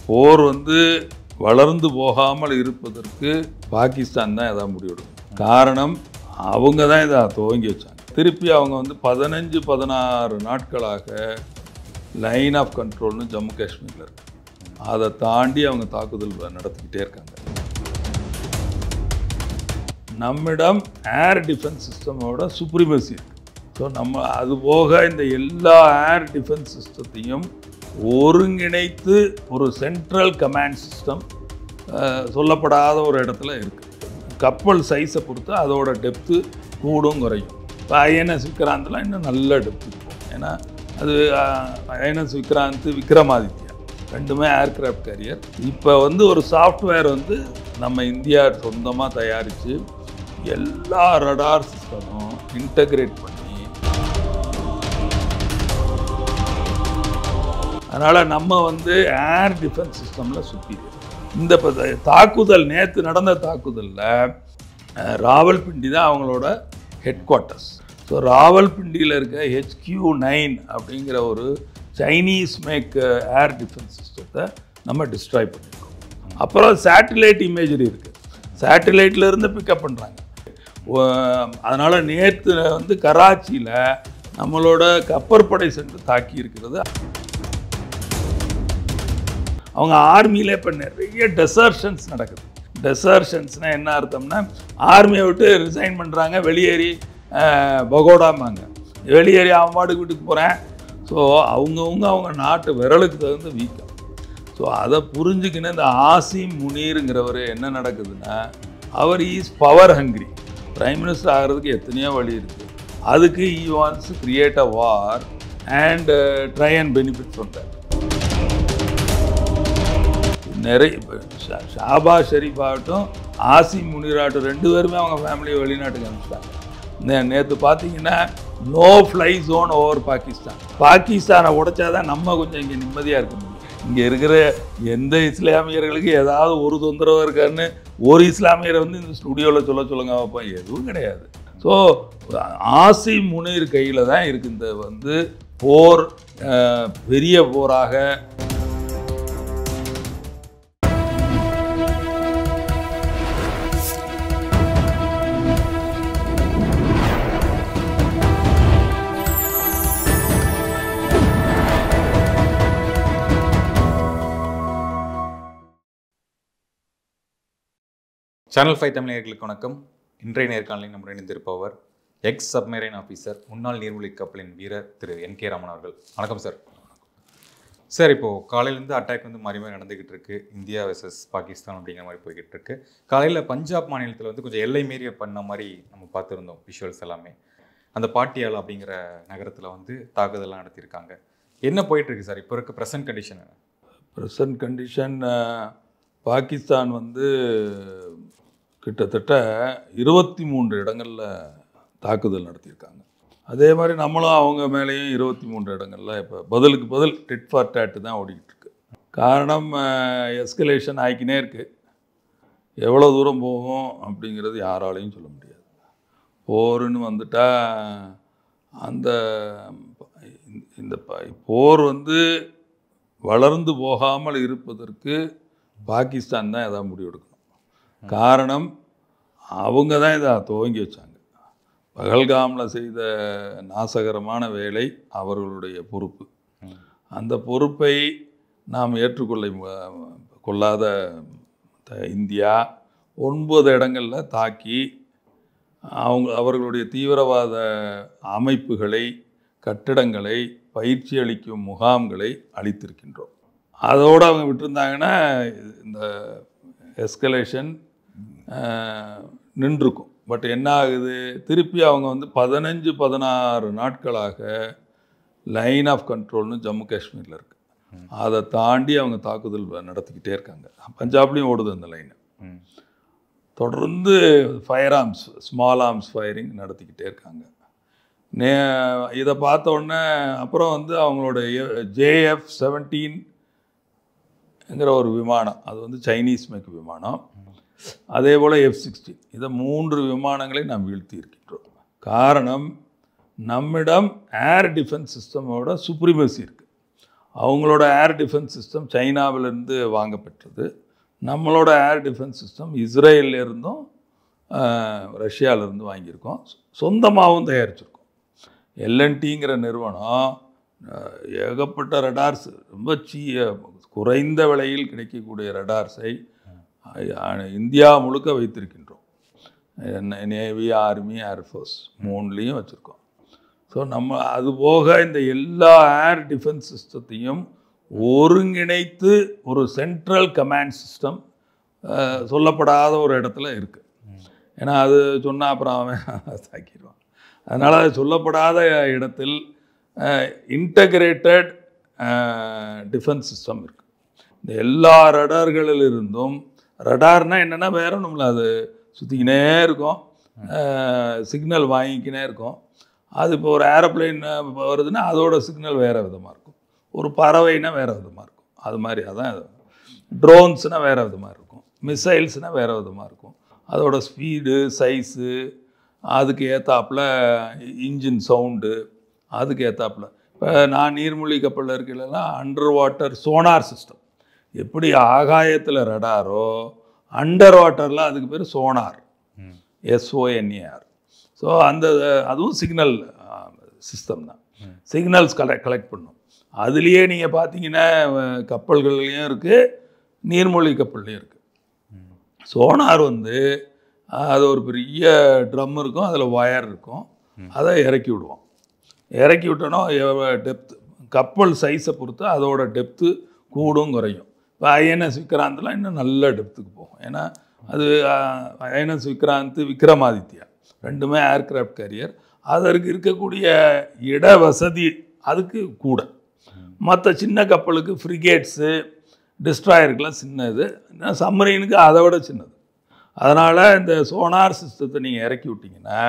போர் வந்து வளர்ந்து போகாமல் இருப்பதற்கு பாகிஸ்தான் தான் எதாவது முடிவெடுக்கும். காரணம் அவங்க தான் இதை துவங்கி வச்சாங்க. திருப்பி அவங்க வந்து 15-16 நாட்களாக லைன் ஆஃப் கண்ட்ரோல்னு ஜம்மு காஷ்மீரில் இருக்கு. அதை தாண்டி அவங்க தாக்குதல் நடத்திக்கிட்டே இருக்காங்க. நம்மிடம் ஏர் டிஃபென்ஸ் சிஸ்டமோட சுப்ரீமசி இருக்குது. ஸோ நம்ம அது போக இந்த எல்லா ஏர் டிஃபென்ஸ் சிஸ்டத்தையும் ஒருங்கிணைத்து ஒரு சென்ட்ரல் கமாண்ட் சிஸ்டம் சொல்லப்படாத ஒரு இடத்துல இருக்குது. கப்பல் சைஸை பொறுத்து அதோட டெப்த்து கூடும் குறையும். இப்போ ஐஎன்எஸ் விக்ராந்த்லாம் இன்னும் நல்ல டெப்த்து இருக்கும். ஏன்னா அது ஐஎன்எஸ் விக்ராந்த், விக்ரமாதித்யா ரெண்டுமே ஏர்கிராஃப்ட் கேரியர். இப்போ வந்து ஒரு சாஃப்ட்வேர் வந்து நம்ம இந்தியா சொந்தமாக தயாரித்து எல்லா ரடார் சிஸ்டமும் இன்டகிரேட் பண்ணி, அதனால் நம்ம வந்து ஏர் டிஃபென்ஸ் சிஸ்டமில் சுப்பீரியர். இந்த தாக்குதல் நேற்று நடந்த தாக்குதலில் ராவல்பிண்டி தான் அவங்களோட ஹெட் குவார்ட்டர்ஸ். ஸோ ராவல்பிண்டியில் இருக்க HQ-9 அப்படிங்கிற ஒரு சைனீஸ் மேக் ஏர் டிஃபென்ஸ் சிஸ்டத்தை நம்ம டிஸ்ட்ராய் பண்ணியிருக்கோம். அப்புறம் சேட்டிலைட் இமேஜரி இருக்குது, சேட்டிலைட்லேருந்து பிக்கப் பண்ணுறாங்க. அதனால் நேற்று வந்து கராச்சியில் நம்மளோட கப்பற்படை சென்று தாக்கி இருக்கிறது. அவங்க ஆர்மியிலே இப்போ நிறைய டெசர்ஷன்ஸ் நடக்குது. டெசர்ஷன்ஸ்னால் என்ன அர்த்தம்னா, ஆர்மியை விட்டு ரிசைன் பண்ணுறாங்க, வெளியேறி பகோடாமாங்க, வெளியேறி அவன் பாட்டுக்கு வீட்டுக்கு போகிறேன். ஸோ அவங்க நாட்டு விரலுக்கு தகுந்த வீக்கம். ஸோ அதை புரிஞ்சுக்கின்னு இந்த ஆசிம் முனீருங்கிறவர் என்ன நடக்குதுன்னா, அவர் is power hungry. Prime minister ஆகிறதுக்கு எத்தனையோ வழி இருக்குது. அதுக்கு he wants create a war and try and benefit சொல்கிறார். நிறைய ஷாபாஸ் ஷெரீஃப் ஆகட்டும், ஆசிம் முனீராகட்டும், 2 பேருமே அவங்க ஃபேமிலியை வெளிநாட்டுக்கு அனுப்பிச்சிட்டாங்க. நேற்று பார்த்தீங்கன்னா no fly zone over Pakistan. பாகிஸ்தானை உடைச்சாதான் நம்ம கொஞ்சம் இங்கே நிம்மதியாக இருக்க முடியும். இங்கே இருக்கிற எந்த இஸ்லாமியர்களுக்கு ஏதாவது ஒரு தொந்தரவு இருக்கான்னு ஒரு இஸ்லாமியரை வந்து இந்த ஸ்டுடியோவில் சொல்லுங்க வைப்போம், எதுவும் கிடையாது. ஸோ ஆசிம் முனீர் கையில் தான் இருக்குது இந்த வந்து போர், பெரிய போராக. சேனல் 5 தமிழர்களுக்கு வணக்கம். இன்றைய நேர்காணலில் நம்முடன் இணைந்திருப்பவர் எக்ஸ் சப்மரைன் ஆஃபீஸர், முன்னாள் நீர்மூழ்கி கப்பலின் வீரர் திரு NK ராமன் அவர்கள். வணக்கம் சார். சார், இப்போது காலையிலேருந்து அட்டாக் வந்து மாறி நடந்துக்கிட்டு இருக்கு. இந்தியா வெர்சஸ் பாகிஸ்தான் அப்படிங்கிற மாதிரி போய்கிட்டு இருக்கு. காலையில் பஞ்சாப் மாநிலத்தில் வந்து கொஞ்சம் எல்லை மீறிய பண்ண மாதிரி நம்ம பார்த்துருந்தோம் விஷுவல்ஸ் எல்லாமே. அந்த பாட்டியால் அப்படிங்கிற நகரத்தில் வந்து தாக்குதலாம் நடத்தியிருக்காங்க. என்ன போயிட்டுருக்கு சார் இப்போ இருக்க present condition? Present condition Pakistan வந்து கிட்டத்தட்ட 23 இடங்களில் தாக்குதல் நடத்தியிருக்காங்க. அதே மாதிரி நம்மளும் அவங்க மேலேயும் 23 இடங்களில் இப்போ பதிலுக்கு பதில் டிட் ஃபார் டேட்டு தான் ஓடிக்கிட்டு இருக்கு. காரணம் எஸ்கலேஷன் ஆகிக்கினே இருக்குது. எவ்வளோ தூரம் போகும் அப்படிங்கிறது யாராலையும் சொல்ல முடியாது. போருன்னு வந்துட்டால் அந்த இந்த போர் வந்து வளர்ந்து போகாமல் இருப்பதற்கு பாகிஸ்தான் தான் எதாவது முடிவெடுக்கணும். காரணம் அவங்க தான் இதை துவங்கி வச்சாங்க. பகல்காமில் செய்த நாசகரமான வேலை அவர்களுடைய பொறுப்பு. அந்த பொறுப்பை நாம் கொள்ளாத இந்தியா 9 இடங்களில் தாக்கி அவர்களுடைய தீவிரவாத அமைப்புகளை, கட்டிடங்களை, பயிற்சி அளிக்கும் முகாம்களை அளித்திருக்கின்றோம். அதோடு அவங்க விட்டுருந்தாங்கன்னா இந்த எஸ்கலேஷன் நின்றுக்கும். பட் என்ன ஆகுது, திருப்பி அவங்க வந்து 15-16 நாட்களாக லைன் ஆஃப் கண்ட்ரோல்னு ஜம்மு காஷ்மீரில் இருக்குது. அதை தாண்டி அவங்க தாக்குதல் நடத்திக்கிட்டே இருக்காங்க. பஞ்சாப்லேயும் ஓடுது அந்த லைனு. தொடர்ந்து fire arms, small arms firing நடத்திக்கிட்டே இருக்காங்க. இதை பார்த்த உடனே அப்புறம் வந்து அவங்களோட JF-17ங்கிற ஒரு விமானம், அது வந்து சைனீஸ் மேக் விமானம், அதே போல் F-16, இதை 3 விமானங்களை நாம் வீழ்த்தி இருக்கின்றோம். காரணம் நம்மிடம் ஏர் டிஃபென்ஸ் சிஸ்டமோட சுப்ரீமசி இருக்குது. அவங்களோட ஏர் டிஃபென்ஸ் சிஸ்டம் சைனாவிலேருந்து வாங்கப்பட்டது. நம்மளோட ஏர் டிஃபென்ஸ் சிஸ்டம் இஸ்ரேல்லேருந்தும் ரஷ்யாவிலேருந்து வாங்கியிருக்கோம். சொந்தமாகவும் தயாரிச்சிருக்கோம். எல்என்டிங்கிற நிறுவனம் ஏகப்பட்ட ரடார்ஸ், ரொம்ப குறைந்த விலையில் கிடைக்கக்கூடிய ரடார்ஸை இந்தியா முழுக்க வைத்திருக்கின்றோம். நேவி, ஆர்மி, ஏர்ஃபோர்ஸ் மூணுலேயும் வச்சுருக்கோம். ஸோ நம்ம அதுபோக இந்த எல்லா ஏர் டிஃபென்ஸ் சிஸ்டத்தையும் ஒருங்கிணைத்து ஒரு சென்ட்ரல் கமாண்ட் சிஸ்டம் சொல்லப்படாத ஒரு இடத்துல இருக்குது. ஏன்னா அது சொன்னால் அப்புறம் அவன் தாக்கிடுவான். அதனால் அது சொல்லப்படாத இடத்தில் இன்டகிரேட்டட் டிஃபென்ஸ் சிஸ்டம் இருக்குது. இந்த எல்லா ரடார்களிலிருந்தும், ரடார்னால் என்னென்னா வேற ஒன்றும் இல்லை, அது சுற்றிக்கினே இருக்கும், சிக்னல் வாங்கிக்கினே இருக்கும். அது இப்போ ஒரு ஏரோப்ளைன் வருதுன்னா அதோட சிக்னல் வேறு விதமாக இருக்கும், ஒரு பறவைனா வேறு விதமாக இருக்கும். அது மாதிரி அதான் ட்ரோன்ஸ்னால் வேறு விதமாக இருக்கும், மிசைல்ஸ்னால் வேறு விதமாக இருக்கும். அதோட ஸ்பீடு, சைஸு, அதுக்கு ஏற்றாப்புல இன்ஜின் சவுண்டு, அதுக்கு ஏற்றாப்புல. இப்போ நான் நீர்மூழ்கி கப்பலில் இருக்கலாம் அண்டர் வாட்டர் சோனார் சிஸ்டம். எப்படி ஆகாயத்தில் ரடாரோ அண்டர் வாட்டரில் அதுக்கு பேர் சோனார், SONAR. ஸோ அதுவும் சிக்னல் சிஸ்டம் தான். சிக்னல்ஸ் கலெக்ட் பண்ணும். அதுலேயே நீங்கள் பார்த்தீங்கன்னா கப்பல்கள்லேயும் இருக்குது, நீர்மூழ்கி கப்பல்லையும் இருக்குது. சோனார் அது ஒரு பெரிய ட்ரம் இருக்கும், அதில் ஒயர் இருக்கும், அதை இறக்கி விடுவோம். இறக்கி விட்டோன்னா டெப்த்து, கப்பல் சைஸை பொறுத்து அதோட டெப்த்து கூடும் குறையும். இப்போ INS விக்ராந்த்லாம் இன்னும் நல்ல டெப்த்துக்கு போகும். ஏன்னா அது INS விக்ராந்த், விக்ரமாதித்யா ரெண்டுமே ஏர்க்ராஃப்ட் கேரியர். அதற்கு இருக்கக்கூடிய இட வசதி அதுக்கு கூட. மற்ற சின்ன கப்பலுக்கு ஃப்ரிகேட்ஸு, டிஸ்ட்ராயருக்கெலாம் சின்னது, சப்மரீனுக்கு அதை விட சின்னது. அதனால் இந்த சோனார் சிஸ்டத்தை நீங்கள் இறக்கி விட்டிங்கன்னா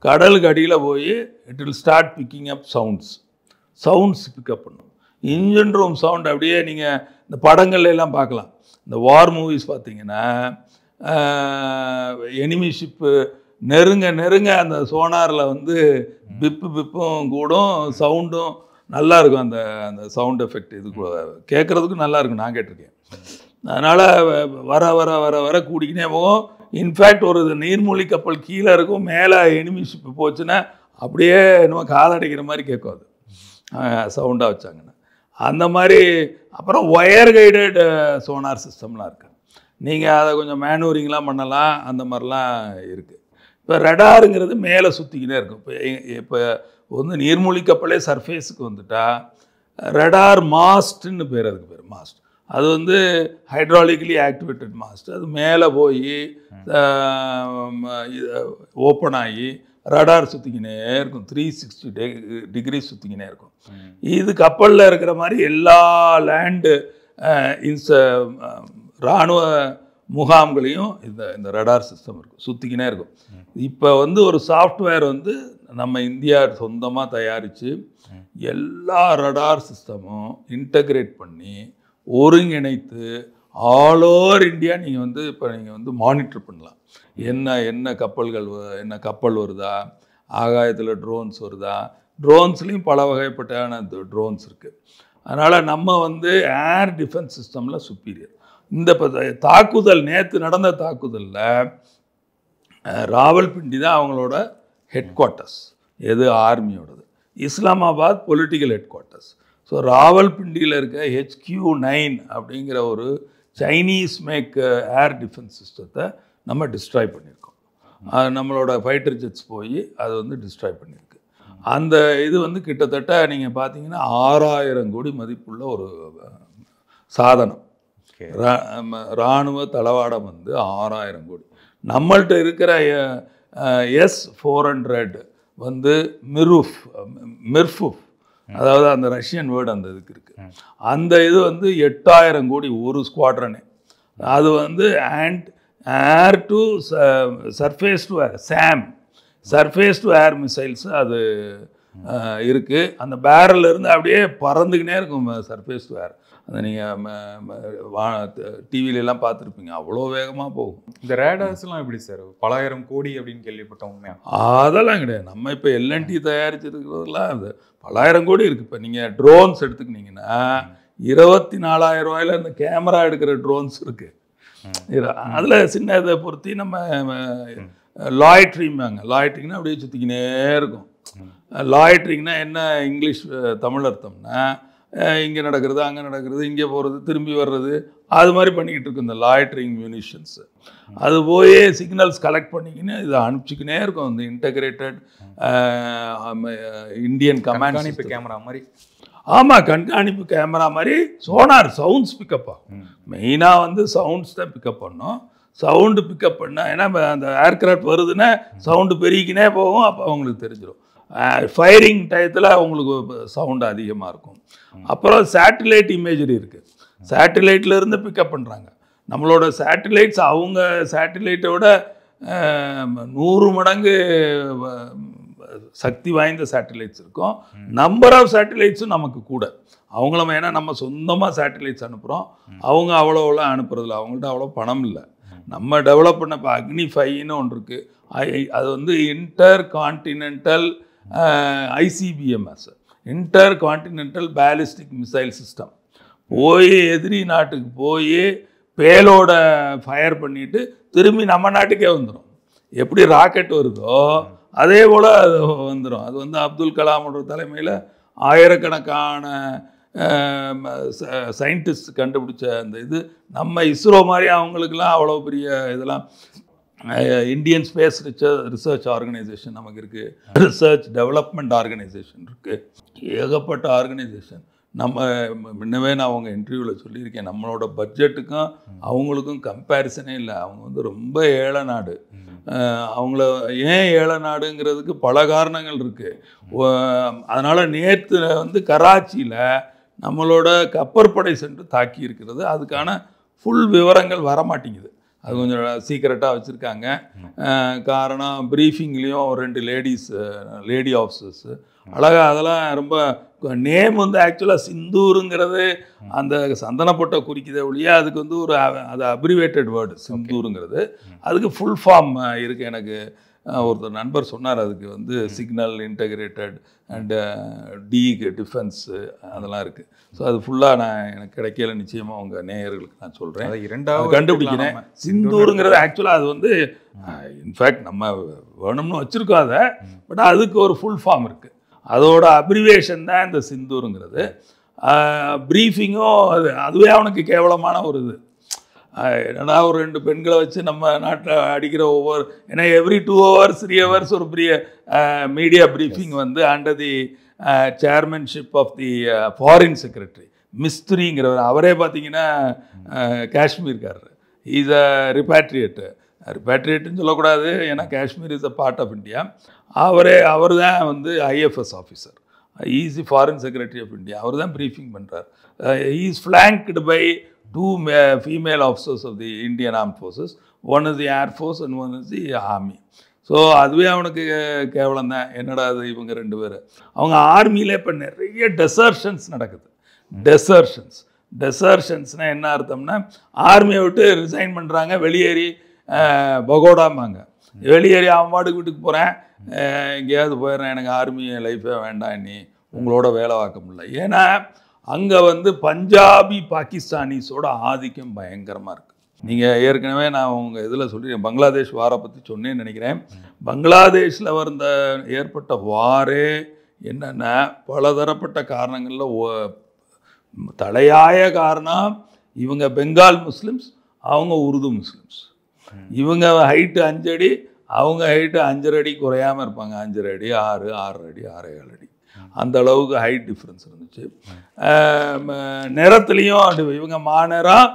கடலுக்கு அடியில் போய் it will start picking up sounds pickup பண்ணும். இன்ஜின் ரூம் சவுண்ட் அப்படியே நீங்கள் இந்த படங்கள்லாம் பார்க்கலாம். இந்த வார் மூவிஸ் பார்த்தீங்கன்னா எனிமி ஷிப்பு நெருங்க அந்த சோனாரில் பிப்பும் கூடும், சவுண்டும் நல்லா இருக்கும். அந்த சவுண்ட் எஃபெக்ட் இது கேட்குறதுக்கும் நல்லா இருக்கும், நான் கேட்டிருக்கேன். அதனால் வர வர வர வர கூடிக்கினே போகும். இன்ஃபேக்ட் ஒரு நீர்மூழ்கி கப்பல் கீழே இருக்கும், மேலே எனிமி ஷிப்பு போச்சுன்னா அப்படியே என்னமோ காலடைக்கிற மாதிரி கேட்கும் அது சவுண்டாக வச்சாங்கன்னா. அந்த மாதிரி அப்புறம் ஒயர் கைடட் சோனார் சிஸ்டம்லாம் இருக்குது. நீங்கள் அதை கொஞ்சம் மேனூரிங்லாம் பண்ணலாம், அந்த மாதிரிலாம் இருக்குது. இப்போ ரடாருங்கிறது மேலே சுற்றிக்கிட்டே இருக்கும். இப்போ நீர்மூழ்கி கப்பலே சர்ஃபேஸுக்கு வந்துட்டா ரடார் மாஸ்ட்னு பேர், அதுக்கு பேர் மாஸ்ட். அது ஹைட்ராலிக்கலி ஆக்டிவேட்டட் மாஸ்ட். அது மேலே போய் ஓப்பன் ஆகி ரடார் சுற்றிக்கினே இருக்கும், 360 டிகிரி சுற்றிக்கினே இருக்கும். இது கப்பலில் இருக்கிற மாதிரி எல்லா லேண்டு இராணுவ முகாம்களையும் இந்த ரடார் சிஸ்டம் இருக்கும், சுற்றிக்கினே இருக்கும். இப்போ ஒரு சாஃப்ட்வேர் நம்ம இந்தியா சொந்தமாக தயாரித்து எல்லா ரடார் சிஸ்டமும் இன்டகிரேட் பண்ணி ஒருங்கிணைத்து ஆல் ஓவர் இந்தியா நீங்கள் இப்போ நீங்கள் மானிட்டர் பண்ணலாம். என்ன கப்பல் வருதா, ஆகாயத்தில் ட்ரோன்ஸ் வருதா, ட்ரோன்ஸ்லேயும் பல வகைப்பட்டான ட்ரோன்ஸ் இருக்குது. அதனால் நம்ம ஏர் டிஃபென்ஸ் சிஸ்டமில் சுப்பீரியர். இந்த தாக்குதல், நேற்று நடந்த தாக்குதலில் ராவல்பிண்டி தான் அவங்களோட ஹெட் குவார்ட்டர்ஸ், எது ஆர்மியோடது. Islamabad political headquarters. So ராவல்பிண்டியில் இருக்க HQ-9 அப்படிங்கிற ஒரு சைனீஸ் மேக் ஏர் டிஃபென்ஸ் சிஸ்டத்தை நம்ம டிஸ்ட்ராய் பண்ணியிருக்கோம். நம்மளோட ஃபைட்டர் ஜெட்ஸ் போய் அது டிஸ்ட்ராய் பண்ணியிருக்கு. அந்த இது கிட்டத்தட்ட நீங்கள் பார்த்தீங்கன்னா 6000 கோடி மதிப்புள்ள ஒரு சாதனம். இராணுவ தளவாடம் 6000 கோடி. நம்மள்கிட்ட இருக்கிற S-400 மிர்ஃபுஃப், அதாவது அந்த ரஷ்யன் வேர்டு அந்த இதுக்கு இருக்குது. அந்த இது 8000 கோடி ஒரு ஸ்குவாட்ரனே. அது air to surface to air, surface to air missiles அது இருக்குது. அந்த பேரல் இருந்து அப்படியே பறந்துக்கினே இருக்கும் சர்ஃபேஸ் டு ஏர். அதை நீங்கள் டிவிலெலாம் பார்த்துருப்பீங்க, அவ்வளோ வேகமாக போகும். இந்த ரேடார்ஸ்லாம் எப்படி சார் 10,000 கோடி அப்படின்னு கேள்விப்பட்டோம் உண்மையா? அதெல்லாம் கிடையாது. நம்ம இப்போ எல்என்டி தயாரிச்சிருக்கிறதுலாம் அது 10,000 கோடி இருக்குது. இப்போ நீங்கள் ட்ரோன்ஸ் எடுத்துக்கிட்டிங்கன்னா 24,000 ரூபாயில் இந்த கேமரா எடுக்கிற ட்ரோன்ஸ் இருக்குது. அதில் சின்ன இதை பொறுத்தி நம்ம லாய்ட்ரிங்பாங்க. லாய்ட்ரிங்னா அப்படியே சுற்றிக்கினே இருக்கும். லாய்ட்ரிங்னா என்ன இங்கிலீஷ் தமிழ் அர்த்தம்னா இங்கே நடக்கிறது, அங்கே நடக்கிறது, இங்கே போகிறது, திரும்பி வர்றது, அது மாதிரி பண்ணிக்கிட்டு இருக்கு இந்த லாய்ட்ரிங் மியூனிஷன்ஸு. அது போய் சிக்னல்ஸ் கலெக்ட் பண்ணிக்கின்னு இதை அனுப்பிச்சிக்கினே இருக்கும். இந்த இன்டகிரேட்டட் இந்தியன் கமாண்ட் கேமரா மாதிரி. ஆமாம், கண்காணிப்பு கேமரா மாதிரி சோனார் சவுண்ட்ஸ் பிக்கப் ஆகும். மெயினாக வந்து சவுண்ட்ஸ் தான் பிக்கப் பண்ணோம். சவுண்டு பிக்கப் பண்ணால் ஏன்னா அந்த ஏர்க்ராஃப்ட் வருதுன்னா சவுண்டு பெருகிக்கினே போகும். அப்போ அவங்களுக்கு தெரிஞ்சிடும். ஃபயரிங் டயத்தில் அவங்களுக்கு சவுண்டு அதிகமாக இருக்கும். அப்புறம் சேட்டிலைட் இமேஜரி இருக்குது. சேட்டிலைட்லேருந்து பிக்கப் பண்ணுறாங்க. நம்மளோட சேட்டிலைட்ஸ் அவங்க சேட்டிலைட்டோட 100 மடங்கு சக்தி வாய்ந்த சேட்டிலைட்ஸ் இருக்கும். நம்பர் ஆஃப் சேட்டிலைட்ஸும் நமக்கு கூட. அவங்கள ஏன்னா நம்ம சொந்தமாக சேட்டிலைட்ஸ் அனுப்புகிறோம். அவங்க அவ்வளோலாம் அனுப்புறதில்ல. அவங்கள்ட்ட அவ்வளோ பணம் இல்லை. நம்ம டெவலப் பண்ண இப்போ அக்னி 5ன்னு ஒன்று இருக்குது. அது வந்து inter continental ICBMS, inter continental ballistic missile system. போய் எதிரி நாட்டுக்கு போய் பேலோட ஃபயர் பண்ணிவிட்டு திரும்பி நம்ம நாட்டுக்கே வந்துடும். எப்படி ராக்கெட் வருதோ அதே போல் அது வந்துடும். அது வந்து அப்துல் கலாமோட தலைமையில் ஆயிரக்கணக்கான சயின்டிஸ்ட் கண்டுபிடிச்ச அந்த இது. நம்ம இஸ்ரோ மாதிரி அவங்களுக்கெல்லாம் அவ்வளோ பெரிய இதெல்லாம் இந்தியன் ஸ்பேஸ் ரிசர்ச் ஆர்கனைசேஷன் நமக்கு இருக்குது. ரிசர்ச் டெவலப்மெண்ட் ஆர்கனைசேஷன் இருக்குது. ஏகப்பட்ட ஆர்கனைசேஷன். நம்ம முன்னவே நான் அவங்க இன்டர்வியூவில் சொல்லியிருக்கேன், நம்மளோட பட்ஜெட்டுக்கும் அவங்களுக்கும் கம்பேரிசனே இல்லை. அவங்க வந்து ரொம்ப ஏழை நாடு. அவங்கள ஏன் ஏழை நாடுங்கிறதுக்கு பல காரணங்கள் இருக்குது. அதனால் நேற்று வந்து கராச்சியில் நம்மளோட கப்பற்படை சென்று தாக்கி இருக்கிறது. அதுக்கான ஃபுல் விவரங்கள் வரமாட்டேங்குது. அது கொஞ்சம் சீக்கிரட்டாக வச்சுருக்காங்க. காரணம் ப்ரீஃபிங்லேயும் 2 லேடி ஆஃபீஸர்ஸு அழகாக அதெல்லாம் ரொம்ப நேம் வந்து ஆக்சுவலாக சிந்தூருங்கிறது அந்த சந்தனப்பட்டை குறிக்கிறத ஒழிய அதுக்கு வந்து ஒரு அது அப்ரிவேட்டட் வேர்டு சிந்தூருங்கிறது. அதுக்கு ஃபுல் ஃபார்ம் இருக்குது. எனக்கு ஒருத்தர் நண்பர் சொன்னார், அதுக்கு வந்து சிக்னல் இன்டகிரேட்டட் அண்டு டிஃபென்ஸு அதெல்லாம் இருக்குது. ஸோ அது ஃபுல்லாக எனக்கு கிடைக்கல. நிச்சயமாக அவங்க நேயர்களுக்கு நான் சொல்கிறேன், இரண்டாவது கண்டுபிடிக்கிறேன். சிந்தூருங்கிறது ஆக்சுவலாக அது வந்து இன்ஃபேக்ட் நம்ம வேணும்னு வச்சுருக்கோம் அதை, பட் அதுக்கு ஒரு ஃபுல் ஃபார்ம் இருக்குது. அதோட அப்ரிவேஷன் தான் இந்த சிந்தூருங்கிறது. ப்ரீஃபிங்கும் அதுவே அவனுக்கு கேவலமான ஒரு இது. என்னடா ஒரு 2 பெண்களை வச்சு நம்ம நாட்டில் அடிக்கிற ஏன்னா எவ்ரி 2 hours 3 hours ஒரு பெரிய மீடியா ப்ரீஃபிங் வந்து under the chairmanship of the foreign secretary மிஸ்திரிங்கிறவர். அவரே பார்த்தீங்கன்னா காஷ்மீர்காரர். இஸ் அ ரிப்பேட்ரியேட்டுன்னு சொல்லக்கூடாது, ஏன்னா Kashmir is a part of India. அவர் தான் வந்து IFS officer, is the foreign secretary of India. அவர் தான் ப்ரீஃபிங் பண்ணுறார். Is flanked by 2 female officers of the Indian Armed Forces. One is the Air Force and one is the Army. So அதுவே அவனுக்கு கேவலம் தான். என்னடா அது இவங்க 2 பேர். அவங்க ஆர்மியில் இப்போ நிறைய டெசர்ஷன்ஸ் நடக்குது. டெசர்ஷன்ஸ்னால் என்ன அர்த்தம்னா ஆர்மியை விட்டு ரிசைன் பண்ணுறாங்க, வெளியேறி பகோடாம்பாங்க. வெளியேறி அவன் பாட்டுக்கு வீட்டுக்கு போகிறேன், எங்கேயாவது போயிடுறேன், எனக்கு ஆர்மி லைஃபே வேண்டாம், நீ உங்களோட வேலை பார்க்க முடியல. ஏன்னா அங்கே வந்து பஞ்சாபி பாகிஸ்தானிஸோட ஆதிக்கம் பயங்கரமாக இருக்குது. நீங்கள் ஏற்கனவே நான் உங்கள் இதில் சொல்லியிருக்கேன், பங்களாதேஷ் வாரை பற்றி சொன்னேன்னு நினைக்கிறேன். பங்களாதேஷில் ஏற்பட்ட வாரே என்னென்னா பலதரப்பட்ட காரணங்களில் தலையாய காரணம் இவங்க பெங்கால் முஸ்லிம்ஸ், அவங்க உருது முஸ்லிம்ஸ். இவங்க ஹைட்டு 5 அடி, அவங்க ஹைட்டு 5.5 அடி குறையாமல் இருப்பாங்க. 5.5 அடி, 6, 6 அடி, 6.7 அடி, அந்த அளவுக்கு ஹைட் டிஃப்ரென்ஸ் இருந்துச்சு. நிறத்துலேயும் இவங்க மாநிறம்,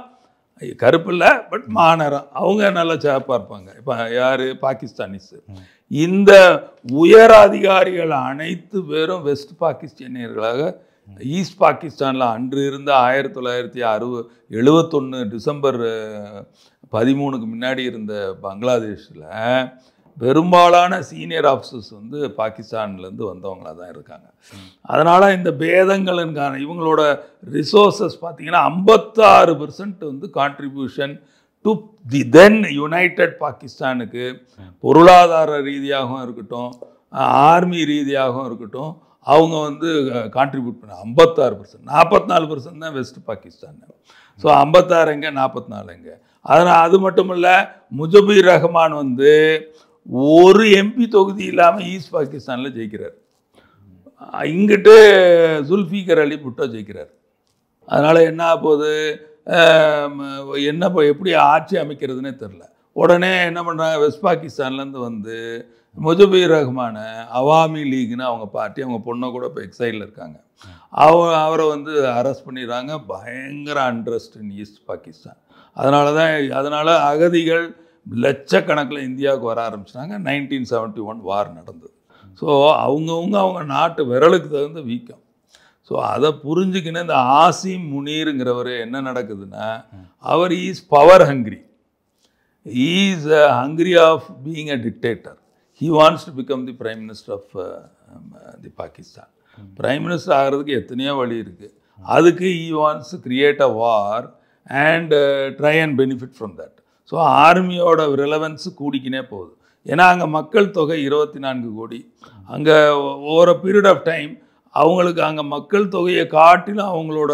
கருப்பு இல்லை பட் மாநிறம், அவங்க நல்லா சேப்பாக இருப்பாங்க. இப்போ யார் பாகிஸ்தானிஸு. இந்த உயர் அதிகாரிகள் அனைத்து பேரும் வெஸ்ட் பாகிஸ்தானியர்களாக ஈஸ்ட் பாகிஸ்தானில் அன்று இருந்த 1971 டிசம்பர் 13க்கு முன்னாடி இருந்த பங்களாதேஷில் பெரும்பாலான சீனியர் ஆஃபீஸர்ஸ் வந்து பாகிஸ்தான்லேருந்து வந்தவங்களாக தான் இருக்காங்க. அதனால் இந்த பேதங்களுக்கான இவங்களோட ரிசோர்ஸஸ் பார்த்திங்கன்னா 56% வந்து contribution to the then United பாகிஸ்தானுக்கு பொருளாதார ரீதியாகவும் இருக்கட்டும், ஆர்மி ரீதியாகவும் இருக்கட்டும், அவங்க வந்து கான்ட்ரிபியூட் பண்ண 56%. 44% தான் வெஸ்ட் பாகிஸ்தான். ஸோ 56 எங்கே, 44 எங்கே. அதனால் அது மட்டும் இல்லை, முஜபீர் ரஹ்மான் வந்து ஒரு எம்பி தொகுதி இல்லாமல் ஈஸ்ட் பாகிஸ்தானில் ஜெயிக்கிறார். இங்கிட்டு ஜுல்ஃபிகர் அலி புட்டோ ஜெயிக்கிறார். அதனால் என்ன போகுது, எப்படி ஆட்சி அமைக்கிறதுனே தெரில. உடனே என்ன பண்ணுறாங்க, வெஸ்ட் பாகிஸ்தான்லேருந்து வந்து முஜபீர் ரஹ்மான அவாமி லீக்னு அவங்க பார்ட்டி, அவங்க பொண்ணை கூட இப்போ எக்ஸைலில் இருக்காங்க, அவரை வந்து அரெஸ்ட் பண்ணிடுறாங்க. பயங்கர அன்ட்ரஸ்ட் இன் ஈஸ்ட் பாகிஸ்தான். அதனால் அகதிகள் லட்சக்கணக்கில் இந்தியாவுக்கு வர ஆரம்பிச்சிட்டாங்க. 1971 வார் நடந்தது. ஸோ அவங்க நாட்டு விரலுக்கு தகுந்த வீக்கம். ஸோ அதை புரிஞ்சுக்கின்னு இந்த ஆசிம் முனீருங்கிறவர் என்ன நடக்குதுன்னா, அவர் is power hungry. Is hungry of being a dictator. He wants to become the Prime Minister of the Pakistan. Prime Minister ஆகிறதுக்கு எத்தனையோ வழி இருக்குது. அதுக்கு he wants to create a war and try and benefit from that. So ஆர்மியோட relevance கூடிக்கினே போகுது. ஏன்னா அங்கே மக்கள் தொகை 24 கோடி. அங்கே ஓவர பீரியட் ஆஃப் டைம் அவங்களுக்கு அங்கே மக்கள் தொகையை காட்டிலும் அவங்களோட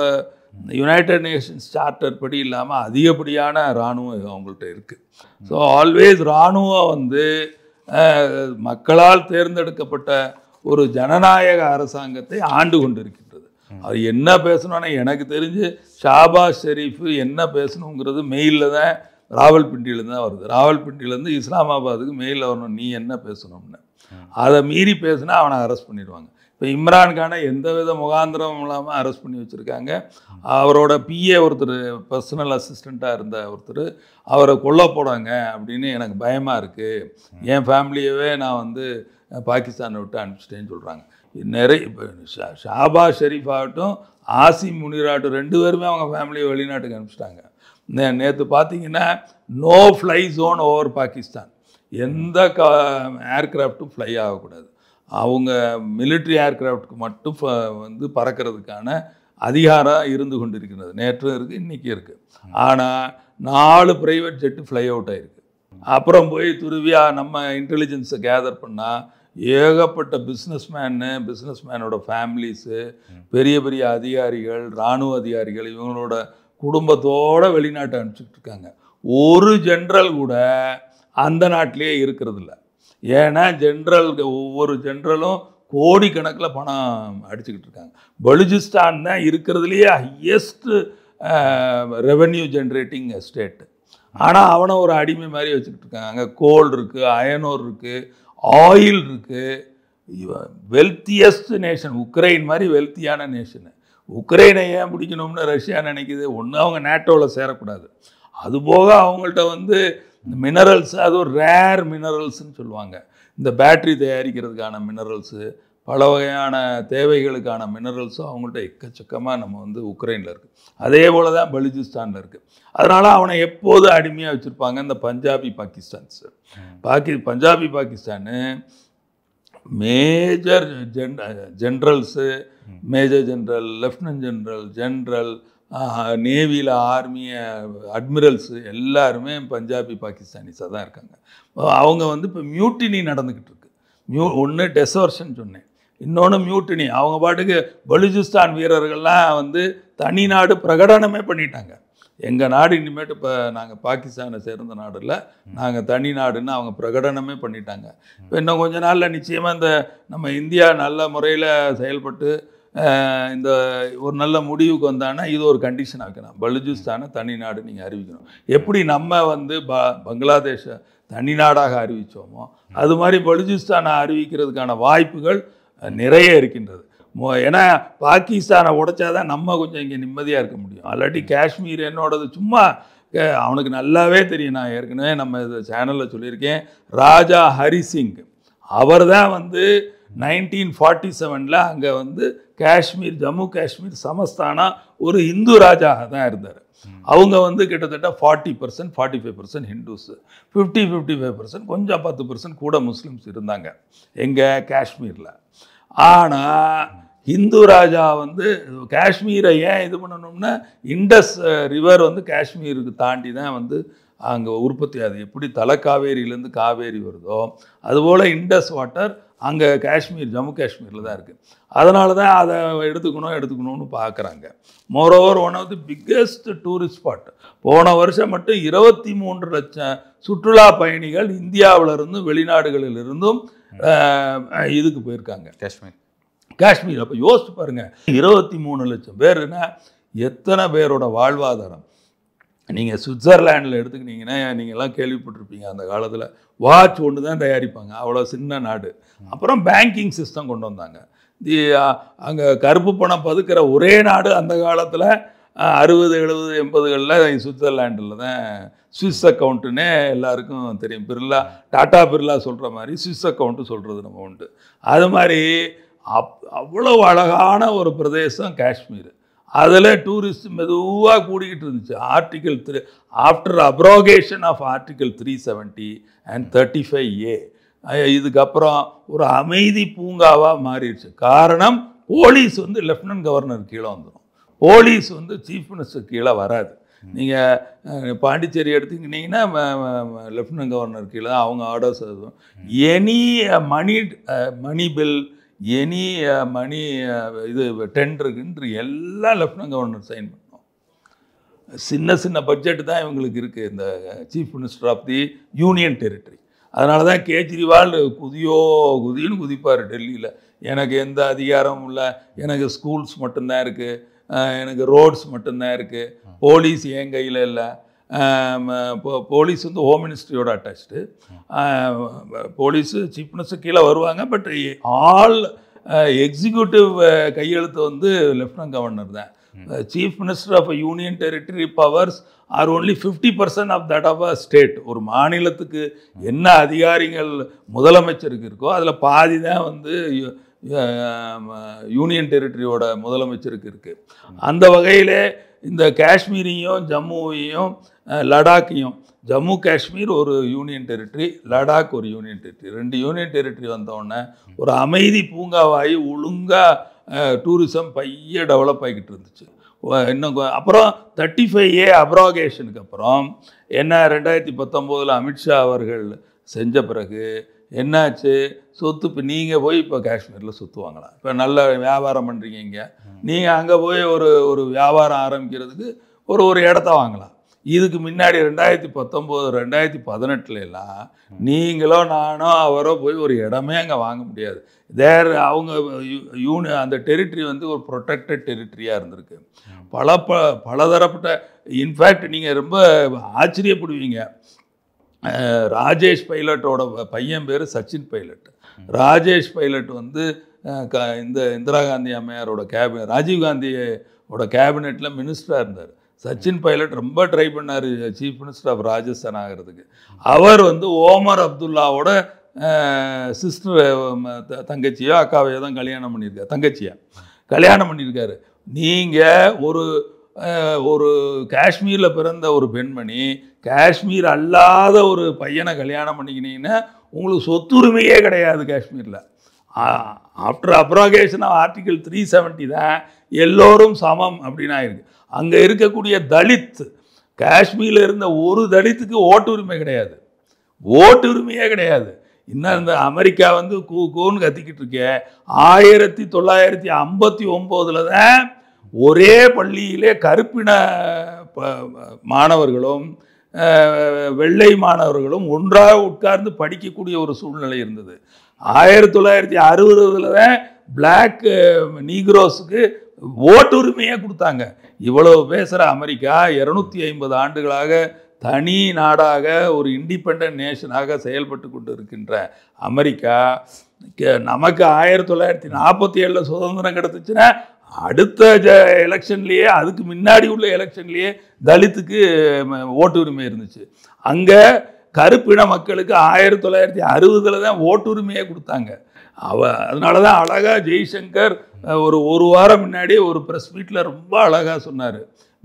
யுனைடெட் நேஷன்ஸ் சார்ட்டர் படி இல்லாமல் அதிகப்படியான இராணுவம் அவங்கள்ட்ட இருக்குது. ஸோ ஆல்வேஸ் இராணுவம் வந்து மக்களால் தேர்ந்தெடுக்கப்பட்ட ஒரு ஜனநாயக அரசாங்கத்தை ஆண்டு கொண்டிருக்கின்றது. அது என்ன பேசணும்னா, எனக்கு தெரிஞ்சு ஷாபாஸ் ஷெரீஃப் என்ன பேசணுங்கிறது மெயிலில் தான், ராவல்பிண்டியிலேருந்து தான் வருது. ராவல்பிண்டியிலேருந்து இஸ்லாமாபாத்துக்கு மெயிலில் வரணும், நீ என்ன பேசணும்னு. அதை மீறி பேசுனா அவனை அரெஸ்ட் பண்ணிடுவாங்க. இப்போ இம்ரான்கானை எந்த வித முகாந்திரமும் இல்லாமல் அரெஸ்ட் பண்ணி வச்சுருக்காங்க. அவரோட பிஏ ஒருத்தர், பர்சனல் அசிஸ்டண்ட்டாக இருந்த ஒருத்தர், அவரை கொல்ல போடாங்க அப்படின்னு எனக்கு பயமாக இருக்குது, என் ஃபேமிலியவே நான் வந்து பாகிஸ்தானை விட்டு அனுப்பிச்சிட்டேன்னு சொல்கிறாங்க. நிறைய இப்போ ஷாபாஸ் ஷெரீஃப் ஆகட்டும், ஆசிம் முனீராகட்டும், 2 பேருமே அவங்க ஃபேமிலியை வெளிநாட்டுக்கு அனுப்பிச்சிட்டாங்க. நேற்று பார்த்தீங்கன்னா no fly zone over Pakistan. எந்த ஏர்க்ராஃப்ட்டும் ஃப்ளை ஆகக்கூடாது. அவங்க மிலிட்ரி ஏர்க்ராஃப்டுக்கு மட்டும் வந்து பறக்கிறதுக்கான அதிகாரம் இருந்து கொண்டிருக்கிறது. நேற்றும் இருக்குது, இன்றைக்கும் இருக்குது. ஆனால் 4 ப்ரைவேட் ஜெட்டு ஃப்ளை அவுட் ஆகிருக்கு. அப்புறம் போய் துருவியா நம்ம இன்டெலிஜென்ஸை கேதர் பண்ணால் ஏகப்பட்ட பிஸ்னஸ்மேனோட ஃபேமிலிஸு, பெரிய பெரிய அதிகாரிகள், இராணுவ அதிகாரிகள், இவங்களோட குடும்பத்தோடு வெளிநாட்டை அனுப்பிச்சிட்டு இருக்காங்க. ஒரு ஜென்ரல் கூட அந்த நாட்டிலே இருக்கிறதில்ல. ஏன்னா ஒவ்வொரு ஜென்ரலும் கோடிக்கணக்கில் பணம் அடிச்சுக்கிட்டு இருக்காங்க. பலுச்சிஸ்தான் தான் இருக்கிறதுலையே ஹையஸ்ட் ரெவென்யூ ஜென்ரேட்டிங் ஸ்டேட்டு. ஆனால் அவனை ஒரு அடிமை மாதிரி வச்சுக்கிட்டு இருக்காங்க. அங்கே கோல் இருக்குது, அயனோர் இருக்குது, ஆயில் இருக்குது. வெல்த்தியஸ்ட் நேஷன் உக்ரைன் மாதிரி வெல்த்தியான நேஷனு. உக்ரைனை ஏன் பிடிக்கணும்னு ரஷ்யா நினைக்குது. ஒன்று அவங்க நேட்டோவில் சேரக்கூடாது. அதுபோக அவங்கள்ட்ட வந்து மினரல்ஸ், அது ஒரு ரேர் மினரல்ஸ்ன்னு சொல்லுவாங்க. இந்த பேட்ரி தயாரிக்கிறதுக்கான மினரல்ஸு, பல வகையான தேவைகளுக்கான மினரல்ஸும் அவங்கள்ட்ட எக்கச்சக்கமாக நம்ம வந்து உக்ரைனில் இருக்குது. அதே போல் தான் பலுச்சிஸ்தானில் இருக்குது. அதனால் அவனை எப்போது அடிமையாக வச்சுருப்பாங்க இந்த Punjabi Pakistans. Punjabi Pakistan major generals, major general, lieutenant general, நேவியில் ஆர்மி அட்மிரல்ஸு எல்லாருமே பஞ்சாபி பாகிஸ்தானிஸாக தான் இருக்காங்க. அவங்க வந்து இப்போ மியூட்டினி நடந்துக்கிட்டு இருக்கு. ஒன்று டெசர்ஷன் சொன்னேன், இன்னொன்று மியூட்டினி. அவங்க பாட்டுக்கு பலுச்சிஸ்தான் வீரர்கள்லாம் வந்து தனி நாடு பிரகடனமே பண்ணிட்டாங்க. எங்கள் நாடு இனிமேட்டு இப்போ நாங்கள் பாகிஸ்தானை சேர்ந்த நாடு இல்லை, நாங்கள் தனி நாடுன்னு அவங்க பிரகடனமே பண்ணிட்டாங்க. இப்போ இன்னும் கொஞ்ச நாளில் நிச்சயமாக இந்த நம்ம இந்தியா நல்ல முறையில் செயல்பட்டு இந்த ஒரு நல்ல முடிவுக்கு வந்தாங்கன்னா இது ஒரு கண்டிஷன் வைக்கணும். பலுச்சிஸ்தானை தனி நாடு நீங்கள் அறிவிக்கணும். எப்படி நம்ம வந்து பங்களாதேஷை தனி நாடாக அறிவித்தோமோ அது மாதிரி பலுச்சிஸ்தானை அறிவிக்கிறதுக்கான வாய்ப்புகள் நிறைய இருக்கின்றது. ஏன்னா பாகிஸ்தானை உடைச்சாதான் நம்ம கொஞ்சம் இங்கே நிம்மதியாக இருக்க முடியும். அல்லாட்டி காஷ்மீர் என்னோடது சும்மா அவனுக்கு நல்லாவே தெரியும். நான் ஏற்கனவே நம்ம இது சேனலில் சொல்லியிருக்கேன். ராஜா ஹரிசிங் அவர் தான் வந்து 1947 அங்கே வந்து காஷ்மீர், ஜம்மு காஷ்மீர் சமஸ்தானா ஒரு இந்து ராஜாக தான் இருந்தார். அவங்க வந்து கிட்டத்தட்ட 40% 45% ஹிந்துஸ், 55% கொஞ்சம் 10% கூட முஸ்லீம்ஸ் இருந்தாங்க எங்கே காஷ்மீரில். ஆனால் ஹிந்து ராஜா வந்து காஷ்மீரை ஏன் இது பண்ணணும்னா, இண்டஸ் ரிவர் வந்து காஷ்மீருக்கு தாண்டி தான் வந்து அங்கே உற்பத்தி ஆகுது. எப்படி தலைக்காவேரியிலேருந்து காவேரி வருதோ அதுபோல் இண்டஸ் வாட்டர் அங்கே காஷ்மீர், ஜம்மு காஷ்மீரில் தான் இருக்குது. அதனால தான் அதை எடுத்துக்கணும்னு பார்க்குறாங்க. Moreover one of the biggest tourist spot. போன வருஷம் மட்டும் 23 லட்சம் சுற்றுலா பயணிகள் இந்தியாவிலிருந்து வெளிநாடுகளிலிருந்தும் இதுக்கு போயிருக்காங்க காஷ்மீர். அப்போ யோசிச்சு பாருங்கள், 23 லட்சம் பேருன்னா எத்தனை பேரோட வாழ்வாதாரம். நீங்கள் சுவிட்சர்லாண்டில் எடுத்துக்கிட்டிங்கன்னா நீங்கள்லாம் கேள்விப்பட்டிருப்பீங்க, அந்த காலத்தில் வாட்ச் ஒன்று தான் தயாரிப்பாங்க, அவ்வளோ சின்ன நாடு. அப்புறம் பேங்கிங் சிஸ்டம் கொண்டு வந்தாங்க. அங்கே கருப்பு பணம் பதுக்கிற ஒரே நாடு அந்த காலத்தில் 60, 70, 80களில் சுவிட்சர்லாண்டில் தான். சுவிஸ் அக்கௌண்ட்டுன்னே எல்லாருக்கும் தெரியும். டாடா பிர்லா சொல்கிற மாதிரி சுவிஸ் அக்கௌண்ட்டு சொல்கிறது நம்ம உண்டு. அது மாதிரி அவ்வளோ அழகான ஒரு பிரதேசம் காஷ்மீர். அதில் டூரிஸ்ட் மெதுவாக கூடிக்கிட்டு இருந்துச்சு. Article 3 after abrogation of article 370 and 35A இதுக்கப்புறம் ஒரு அமைதி பூங்காவாக மாறிடுச்சு. காரணம், போலீஸ் வந்து லெஃப்டினன்ட் கவர்னர் கீழே வந்துடும், போலீஸ் வந்து சீஃப் மினிஸ்டர் கீழே வராது. நீங்கள் பாண்டிச்சேரி எடுத்துக்கிட்டிங்கன்னா லெஃப்டினன்ட் கவர்னர் கீழே தான் அவங்க ஆர்டர்ஸ் எழுதும். Any money bill, any money இது டெண்டருக்கு எல்லாம் லெஃப்டினன்ட் கவர்னர் சைன் பண்ணோம். சின்ன பட்ஜெட் தான் இவங்களுக்கு இருக்குது, இந்த chief minister of the union territory. அதனால தான் கேஜ்ரிவால் குதின்னு குதிப்பார் டெல்லியில். எனக்கு எந்த அதிகாரமும் இல்லை, எனக்கு ஸ்கூல்ஸ் மட்டும்தான் இருக்குது, எனக்கு ரோட்ஸ் மட்டும்தான் இருக்குது, போலீஸ் என் கையில் இல்லை. போலீஸ் வந்து ஹோம் மினிஸ்ட்ரியோட அட்டாச்சு. போலீஸு சீஃப் மினிஸ்டர் கீழே வருவாங்க, பட் ஆல் எக்ஸிக்யூட்டிவ் கையெழுத்து வந்து லெஃப்டினன்ட் கவர்னர் தான். Chief minister of union territory powers are only 50% of that of a state. ஒரு மாநிலத்துக்கு என்ன அதிகாரிகள் முதலமைச்சருக்கு இருக்கோ அதில் பாதி தான் வந்து யூனியன் டெரிட்டரியோட முதலமைச்சருக்கு இருக்குது. அந்த வகையில் இந்த காஷ்மீரையும் ஜம்முவையும் லடாக்கையும், ஜம்மு காஷ்மீர் ஒரு யூனியன் டெரிட்டரி, லடாக் ஒரு யூனியன் டெரிட்டரி, 2 யூனியன் டெரிட்டரி வந்தோடனே ஒரு அமைதி பூங்காவாகி ஒழுங்காக டூரிசம் பைய டெவலப் ஆகிக்கிட்டு இருந்துச்சு. இன்னும் அப்புறம் 35A அப்ராகேஷனுக்கு அப்புறம் என்ன 2019 அமித்ஷா அவர்கள் செஞ்ச பிறகு என்னாச்சு, சொத்து இப்போ நீங்கள் போய் இப்போ காஷ்மீரில் சொத்து வாங்கலாம். இப்போ நல்ல வியாபாரம் பண்ணுறீங்க, இங்கே நீங்கள் அங்கே போய் ஒரு வியாபாரம் ஆரம்பிக்கிறதுக்கு ஒரு இடத்த வாங்கலாம். இதுக்கு முன்னாடி 2019 2018 நீங்களோ நானோ அவரோ போய் ஒரு இடமே அங்கே வாங்க முடியாது. அவங்க அந்த டெரிட்டரி வந்து ஒரு ப்ரொடெக்டட் டெரிட்டரியாக இருந்திருக்கு. பலதரப்பட்ட இன்ஃபேக்ட் நீங்கள் ரொம்ப ஆச்சரியப்படுவீங்க, ராஜேஷ் பைலட்டோட பையன் பேர் சச்சின் பைலட். ராஜேஷ் பைலட் வந்து இந்த இந்திரா காந்தி அம்மையாரோட ராஜீவ்காந்தியோட கேபினெட்டில் மினிஸ்டராக இருந்தார். சச்சின் பைலட் ரொம்ப ட்ரை பண்ணார் சீஃப் மினிஸ்டர் ஆஃப் ராஜஸ்தான் ஆகிறதுக்கு. அவர் வந்து ஓமர் அப்துல்லாவோட சிஸ்டர் தங்கச்சியோ அக்காவையோ தான் கல்யாணம் பண்ணியிருக்காரு, தங்கச்சியா கல்யாணம் பண்ணியிருக்காரு. நீங்கள் ஒரு காஷ்மீரில் பிறந்த ஒரு பெண்மணி காஷ்மீர் அல்லாத ஒரு பையனை கல்யாணம் பண்ணிக்கினீங்கன்னா உங்களுக்கு சொத்துரிமையே கிடையாது காஷ்மீரில். ஆஃப்டர் அப்ராகேஷன் ஆஃப் ஆர்டிகல் 370 தான் எல்லோரும் சமம் அப்படின்னு ஆயிருக்கு. அங்கே இருக்கக்கூடிய தலித், காஷ்மீரில் இருந்த ஒரு தலித்துக்கு ஓட்டுரிமை கிடையாது, ஓட்டுரிமையே கிடையாது. இன்னும் இந்த அமெரிக்கா வந்து கூன்னு கத்திக்கிட்டு இருக்கேன். 1959 தான் ஒரே பள்ளியிலே கருப்பின மாணவர்களும் வெள்ளை மாணவர்களும் ஒன்றாக உட்கார்ந்து படிக்கக்கூடிய ஒரு சூழ்நிலை இருந்தது. 1960 தான் பிளாக் நீக்ரோஸுக்கு ஓட்டுரிமையே கொடுத்தாங்க. இவ்வளவு பேசுகிற அமெரிக்கா 250 ஆண்டுகளாக தனி நாடாக ஒரு இண்டிபெண்டன்ட் நேஷனாக செயல்பட்டு கொண்டு இருக்கின்ற அமெரிக்கா நமக்கு 1947 சுதந்திரம் கிடச்சிச்சுன்னா அடுத்த எலெக்ஷன்லேயே, அதுக்கு முன்னாடி உள்ள எலெக்ஷன்லேயே தலித்துக்கு ஓட்டுரிமை இருந்துச்சு. அங்கே கருப்பின மக்களுக்கு 1960 தான் ஓட்டுரிமையே கொடுத்தாங்க. அதனால தான் அழகாக ஜெய்சங்கர் ஒரு வாரம் முன்னாடி ஒரு ப்ரெஸ் மீட்டில் ரொம்ப அழகாக சொன்னார்,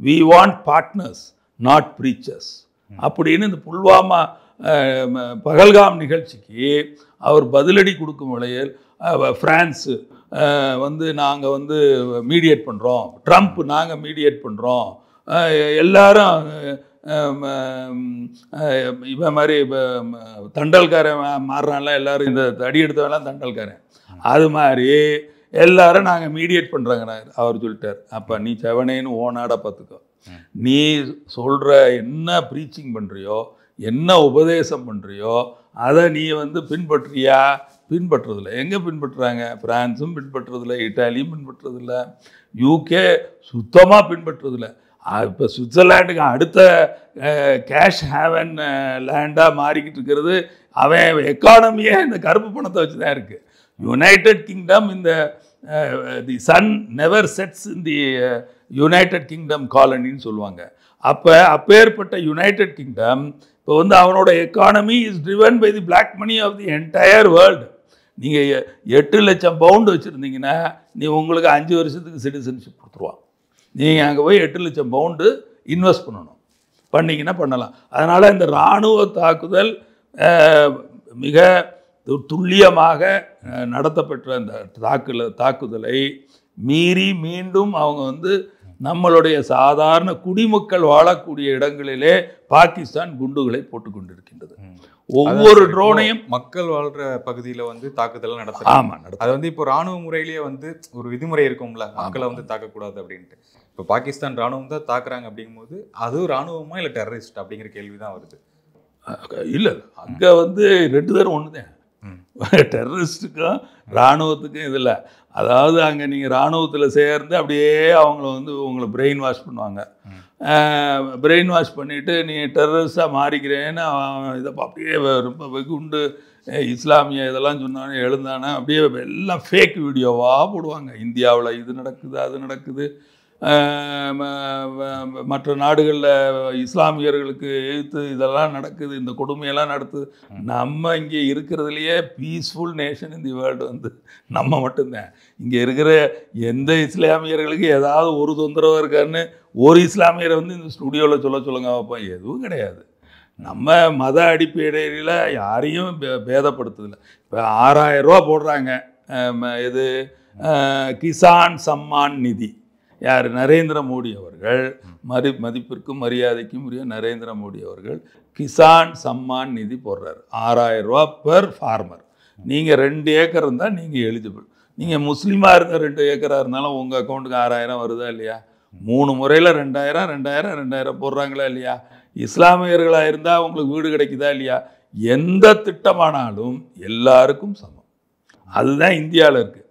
we want partners not preachers அப்படின்னு இந்த புல்வாமா பகல்காம் நிகழ்ச்சிக்கு அவர் பதிலடி கொடுக்கும் வகையில் பிரான்ஸு வந்து நாங்கள் வந்து மீடியேட் பண்ணுறோம், ட்ரம்ப் நாங்கள் மீடியேட் பண்ணுறோம், எல்லாரும் இவன் மாதிரி தண்டல்காரன் மாறுறான்ல, எல்லாரும் இந்த அடி எடுத்தவெல்லாம் தண்டல்காரன், அது மாதிரி எல்லாரும் நாங்கள் மீடியேட் பண்ணுறாங்க அவர் சொல்லிட்டார். அப்போ நீ செவனேன்னு ஓனாட பார்த்துக்கோ, நீ சொல்கிற என்ன ப்ரீச்சிங் பண்ணுறியோ, என்ன உபதேசம் பண்ணுறியோ அதை நீ வந்து பின்பற்றியா? பின்பற்றுறதில்ல. எங்கே பின்பற்றுறாங்க? பிரான்ஸும் பின்பற்றுறதில்ல, இட்டாலியும் பின்பற்றுறதில்ல, யூகே சுத்தமாக பின்பற்றுறதில்ல. இப்போ சுவிட்சர்லாண்டுக்கு அடுத்த கேஷ் ஹேவன் லேண்டாக மாறிக்கிட்டு இருக்கிறது. அவன் எக்கானமியே இந்த கருப்பு பணத்தை வச்சு தான் இருக்குது. யுனைடெட் கிங்டம் இந்த the sun never sets in the United Kingdom காலனின்னு சொல்லுவாங்க. அப்பேற்பட்ட யுனைடெட் கிங்டம் இப்போ வந்து அவனோட economy is driven by the black money of the entire world. நீங்கள் 8 லட்சம் பவுண்டு வச்சுருந்தீங்கன்னா நீ உங்களுக்கு 5 வருஷத்துக்கு சிட்டிசன்ஷிப் கொடுத்துருவான். நீங்கள் அங்கே போய் 8 லட்சம் பவுண்டு இன்வெஸ்ட் பண்ணணும், பண்ணிங்கன்னா பண்ணலாம். அதனால் இந்த இராணுவ தாக்குதல் மிக துல்லியமாக நடத்தப்பட்ட அந்த தாக்குதலை மீறி மீண்டும் அவங்க வந்து நம்மளுடைய சாதாரண குடிமக்கள் வாழக்கூடிய இடங்களிலே பாகிஸ்தான் குண்டுகளை போட்டு கொண்டிருக்கின்றது. ஒவ்வொரு ட்ரோனையும் மக்கள் வாழ்ற பகுதியில் வந்து தாக்குதல் நடத்துறாங்க. ஆமாம், அது வந்து இப்போ ராணுவ முறையிலேயே வந்து ஒரு விதிமுறை இருக்கும்ல, மக்களை வந்து தாக்கக்கூடாது அப்படின்ட்டு. இப்போ பாகிஸ்தான் ராணுவம் தான் தாக்குறாங்க அப்படிங்கும்போது அது ராணுவமா இல்லை டெரரிஸ்ட் அப்படிங்கிற கேள்வி தான் வருது. இல்லை, அங்கே வந்து 2 பேரும் ஒன்று தான், டெரரிஸ்ட்டுக்கும் இராணுவத்துக்கும் இதில். அதாவது அங்கே நீங்கள் இராணுவத்தில் சேர்ந்து அப்படியே அவங்கள வந்து உங்களை பிரெயின் வாஷ் பண்ணுவாங்க. பிரெயின் வாஷ் பண்ணிவிட்டு நீ டெரரிஸ்டாக மாறிக்கிறேன்னு இதை அப்படியே ரொம்ப வெகுண்டு இஸ்லாமிய இதெல்லாம் சொன்னானே எழுந்தானே அப்படியே எல்லாம் ஃபேக் வீடியோவாக போடுவாங்க. இந்தியாவில் இது நடக்குது, அது நடக்குது, மற்ற நாடுகளில் இஸ்லாமியர்களுக்கு எதிர்த்து இதெல்லாம் நடக்குது, இந்த கொடுமையெல்லாம் நடக்குது. நம்ம இங்கே இருக்கிறதுலையே பீஸ்ஃபுல் நேஷன் இந்த வேர்ல்டு வந்து நம்ம மட்டும்தான். இங்கே இருக்கிற எந்த இஸ்லாமியர்களுக்கு ஏதாவது ஒரு தொந்தரவு இருக்கான்னு ஒரு இஸ்லாமியரை வந்து இந்த ஸ்டுடியோவில் சொல்லுங்க வைப்போம், எதுவும் கிடையாது. நம்ம மத அடிப்படையில் யாரையும் பேதப்படுத்துதில்லை. இப்போ 6000 ரூபா போடுறாங்க, இது கிசான் சம்மான் நிதி. யார்? நரேந்திர மோடி அவர்கள், மதிப்பிற்கும் மரியாதைக்கும் உரிய நரேந்திர மோடி அவர்கள் கிசான் சம்மான் நிதி போடுறாரு. 6000 ரூபா பெர் ஃபார்மர். நீங்கள் 2 ஏக்கர் இருந்தால் நீங்கள் எலிஜிபிள். நீங்கள் முஸ்லீமாக இருந்தால் 2 ஏக்கராக இருந்தாலும் உங்கள் அக்கௌண்ட்டுக்கு 6000 வருதா இல்லையா? 3 முறையில் 2000 2000 2000 போடுறாங்களா இல்லையா? இஸ்லாமியர்களாக இருந்தால் உங்களுக்கு வீடு கிடைக்குதா இல்லையா? எந்த திட்டமானாலும் எல்லாருக்கும் சமம். அதுதான் இந்தியாவில் இருக்குது.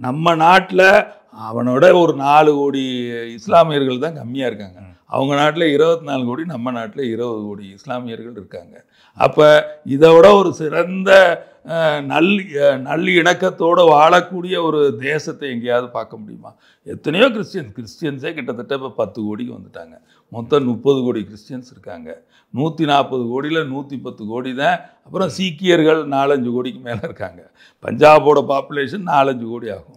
நம்ம நாட்டில் அவனோட ஒரு 4 கோடி இஸ்லாமியர்கள் தான் கம்மியாக இருக்காங்க. அவங்க நாட்டில் 24 கோடி, நம்ம நாட்டில் 20 கோடி இஸ்லாமியர்கள் இருக்காங்க. அப்போ இதை விட ஒரு சிறந்த நல் இணக்கத்தோடு வாழக்கூடிய ஒரு தேசத்தை எங்கேயாவது பார்க்க முடியுமா? எத்தனையோ கிறிஸ்டியன்ஸே கிட்டத்தட்ட இப்போ 10 கோடிக்கு வந்துட்டாங்க. மொத்தம் 30 கோடி கிறிஸ்டியன்ஸ் இருக்காங்க. 140 கோடியில் 110 கோடி தான். அப்புறம் சீக்கியர்கள் 4-5 கோடிக்கு மேலே இருக்காங்க. பஞ்சாபோட பாப்புலேஷன் 4-5 கோடி ஆகும்.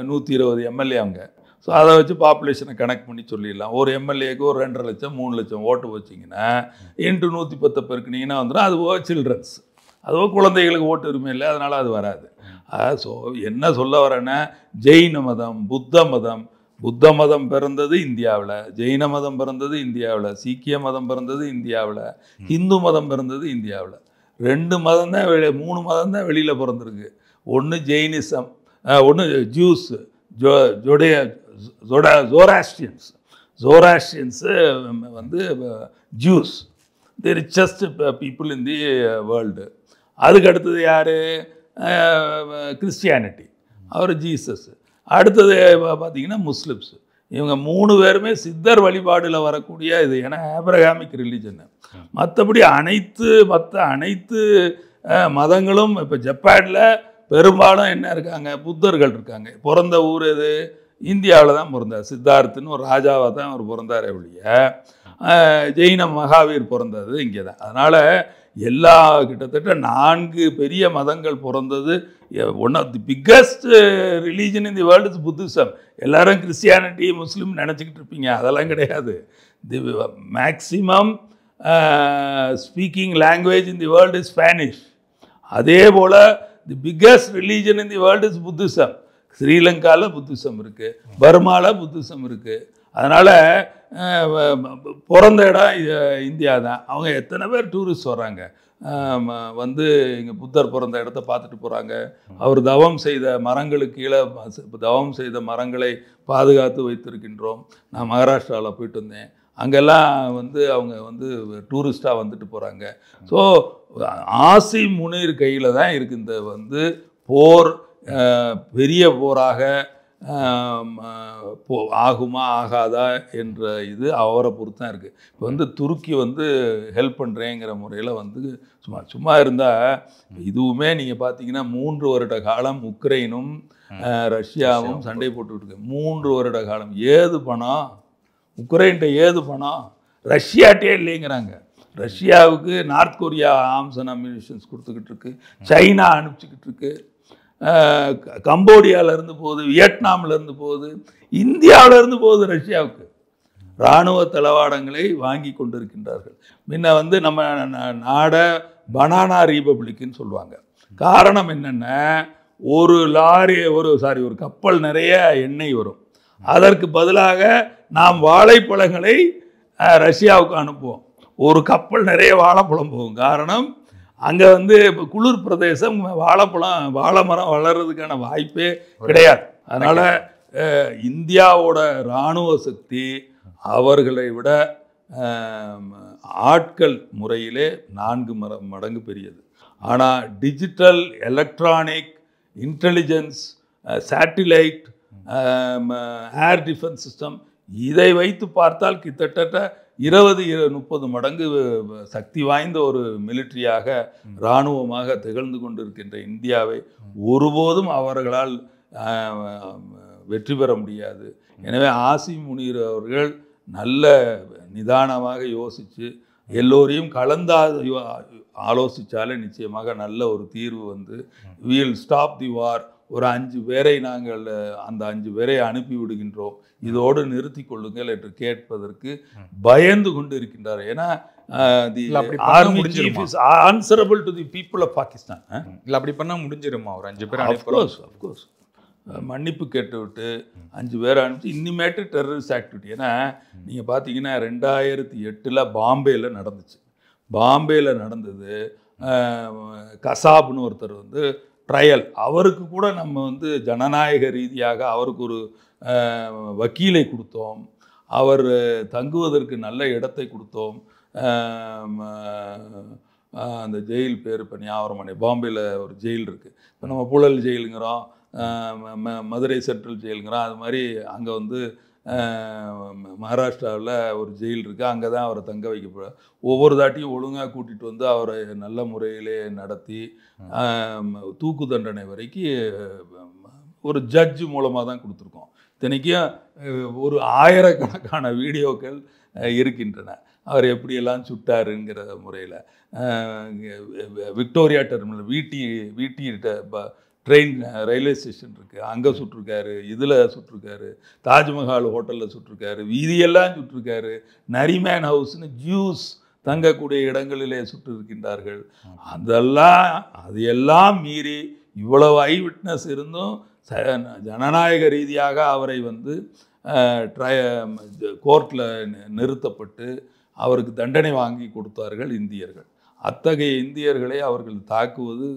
120 எம்எல்ஏ அவங்க. ஸோ அதை வச்சு பாப்புலேஷனை கனெக்ட் பண்ணி சொல்லிடலாம். ஒரு எம்எல்ஏக்கு ஒரு 2.5 லட்சம் 3 லட்சம் ஓட்டு வச்சிங்கன்னா இன்ட்டு 110 பெருக்குனிங்கன்னா வந்துடும். அதுவோ சில்ட்ரன்ஸ், அதுவோ குழந்தைகளுக்கு ஓட்டு உரிமை இல்லை, அதனால் அது வராது. ஸோ என்ன சொல்ல வரேன்னா, ஜெயின மதம், புத்த மதம் பிறந்தது இந்தியாவில், ஜெயின மதம் பிறந்தது இந்தியாவில், சீக்கிய மதம் பிறந்தது இந்தியாவில், ஹிந்து மதம் பிறந்தது இந்தியாவில். 2 மதம் தான் 3 மதம் தான் வெளியில் பிறந்திருக்கு. ஒன்று ஜெயினிசம், ஒன்று ஜூஸ், ஜோராஸ்ட்ரியன்ஸு வந்து juice, the richest people in the world. அதுக்கு அடுத்தது யார்? கிறிஸ்டியானிட்டி, அவர் ஜீசஸ். அடுத்தது பார்த்திங்கன்னா முஸ்லிம்ஸ். இவங்க 3 பேருமே சித்தர் வழிபாடில் வரக்கூடிய இது. ஏன்னா ஆப்ரஹாமிக் ரிலிஜன். மற்றபடி மற்ற அனைத்து மதங்களும் இப்போ ஜப்பானில் பெரும்பாலும் என்ன இருக்காங்க? புத்தர்கள் இருக்காங்க. பிறந்த ஊர் எது? இந்தியாவில் தான் பிறந்தார். சித்தார்த்துன்னு ஒரு ராஜாவாக தான் அவர் பிறந்தார். ஒழிய ஜெயின மகாவீர் பிறந்தது இங்கே தான். அதனால் எல்லா கிட்டத்தட்ட 4 பெரிய மதங்கள் பிறந்தது. One of the biggest religion in the world is Buddhism. எல்லாரும் கிறிஸ்டியானிட்டி முஸ்லீம் நினச்சிக்கிட்டு இருப்பீங்க, அதெல்லாம் கிடையாது. The maximum speaking language in the world is Spanish. அதே போல் the biggest religion in the world is Buddhism. ஸ்ரீலங்காவில் புத்திசம் இருக்குது, பர்மாவில் புத்திசம் இருக்குது. அதனால் பிறந்த இடம் இந்தியா தான். அவங்க எத்தனை பேர் டூரிஸ்ட் வர்றாங்க, வந்து இங்கே புத்தர் பிறந்த இடத்த பார்த்துட்டு போகிறாங்க. அவர் தவம் செய்த மரங்களுக்கு கீழே தவம் செய்த மரங்களை பாதுகாத்து வைத்திருக்கின்றோம். நான் மகாராஷ்டிராவில் போயிட்டு வந்தேன், அங்கெல்லாம் வந்து அவங்க வந்து டூரிஸ்டாக வந்துட்டு போகிறாங்க. ஸோ ஆசி முனீர் கையில் தான் இருக்குது இந்த வந்து போர். பெரிய போராக ஆகுமா ஆகாதா என்ற இது அவரை பொறுத்து தான் இருக்குது. இப்போ வந்து துருக்கி வந்து ஹெல்ப் பண்ணுறேங்கிற முறையில் வந்து சும்மா இருந்தால் இதுவுமே நீங்கள் பார்த்தீங்கன்னா 3 வருட காலம் உக்ரைனும் ரஷ்யாவும் சண்டை போட்டுக்கிட்டு இருக்கு. 3 வருட காலம். ஏது பணம்? உக்ரைன்கிட்ட ஏது பணம்? ரஷ்யாட்டே இல்லைங்கிறாங்க. ரஷ்யாவுக்கு north Korea arms and ammunitions கொடுத்துக்கிட்டு இருக்கு, சைனா அனுப்பிச்சிக்கிட்டு இருக்கு, கம்போடியாவிலேருந்து போகுது, வியட்நாம்லேருந்து போகுது, இந்தியாவிலேருந்து போகுது ரஷ்யாவுக்கு. இராணுவ தளவாடங்களை வாங்கி கொண்டிருக்கின்றார்கள். முன்ன வந்து நம்ம நாடை பனானா ரீபப்ளிக்னு சொல்லுவாங்க. காரணம் என்னென்னா, ஒரு கப்பல் நிறைய எண்ணெய் வரும், அதற்கு பதிலாக நாம் வாழைப்பழங்களை ரஷ்யாவுக்கு அனுப்புவோம். ஒரு கப்பல் நிறைய வாழைப்பழம் போகும். காரணம், அங்கே வந்து குளிர் பிரதேசம், வாழை மரம் வளர்கிறதுக்கான வாய்ப்பே கிடையாது. அதனால் இந்தியாவோட இராணுவ சக்தி அவர்களை விட ஆட்கள் முறையிலே 4 மடங்கு பெரியது. ஆனால் digital, electronic, intelligence, satellite, air defence system, இதை வைத்து பார்த்தால் கிட்டத்தட்ட 20-30 மடங்கு சக்தி வாய்ந்த ஒரு மிலிட்ரியாக இராணுவமாக திகழ்ந்து கொண்டிருக்கின்ற இந்தியாவை ஒருபோதும் அவர்களால் வெற்றி பெற முடியாது. எனவே ஆசி முனீர் அவர்கள் நல்ல நிதானமாக யோசித்து எல்லோரையும் ஆலோசித்தாலே நிச்சயமாக நல்ல ஒரு தீர்வு வந்து வீல் ஸ்டாப் தி வார். ஒரு 5 பேரை நாங்கள் அந்த 5 பேரை அனுப்பி விடுகின்றோம், இதோடு நிறுத்தி கொள்ளுங்கள் என்று கேட்பதற்கு பயந்து கொண்டு இருக்கின்றார். ஏன்னா army chief is answerable to the people of Pakistan. இல்லை அப்படி பண்ணால் முடிஞ்சிருமா? ஒரு 5 பேர் அஃப்கோர்ஸ் மன்னிப்பு கேட்டுவிட்டு 5 பேரை அனுப்பிச்சு இனிமேட்டு டெரரிஸ்ட் ஆக்டிவிட்டி. ஏன்னா நீங்கள் பார்த்தீங்கன்னா 2008 பாம்பேயில் நடந்துச்சு. பாம்பேயில் நடந்தது. கசாப்னு ஒருத்தர் வந்து ட்ரையல், அவருக்கு கூட நம்ம வந்து ஜனநாயக ரீதியாக அவருக்கு ஒரு வக்கீலை கொடுத்தோம், அவர் தங்குவதற்கு நல்ல இடத்தை கொடுத்தோம். அந்த ஜெயில் பேர் இப்போ ஞாபகம் பண்ணி, பாம்பேயில் ஒரு ஜெயில் இருக்குது. இப்போ நம்ம புழல் ஜெயிலுங்கிறோம், மதுரை சென்ட்ரல் ஜெயிலுங்கிறோம். அது மாதிரி அங்கே வந்து மகாராஷ்டிராவில் ஒரு ஜெயில் இருக்குது, அங்கே தான் அவரை தங்க வைக்கப்பட. ஒவ்வொரு தாட்டியும் ஒழுங்காக கூட்டிகிட்டு வந்து அவரை நல்ல முறையிலே நடத்தி தூக்கு தண்டனை வரைக்கும் ஒரு ஜட்ஜு மூலமாக தான் கொடுத்துருக்கோம். இத்தனைக்கும் ஒரு 1000கணக்கான வீடியோக்கள் இருக்கின்றன அவர் எப்படியெல்லாம் சுட்டாருங்கிற முறையில். Victoria terminal, VT train railway station இருக்குது, அங்கே சுட்டிருக்காரு, இதில் சுட்டிருக்காரு, தாஜ்மஹால் ஹோட்டலில் சுட்டிருக்காரு, வீதியெல்லாம் சுட்டிருக்காரு, நரிமேன் ஹவுஸ்னு ஜூஸ் தங்கக்கூடிய இடங்களிலே சுட்டு இருக்கின்றார்கள். அதையெல்லாம் மீறி இவ்வளவு ஐ விட்னஸ் இருந்தும் ஜனநாயக ரீதியாக அவரை வந்து கோர்ட்டில் நிறுத்தப்பட்டு அவருக்கு தண்டனை வாங்கி கொடுத்தார்கள் இந்தியர்கள். அத்தகைய இந்தியர்களை அவர்கள் தாக்குவது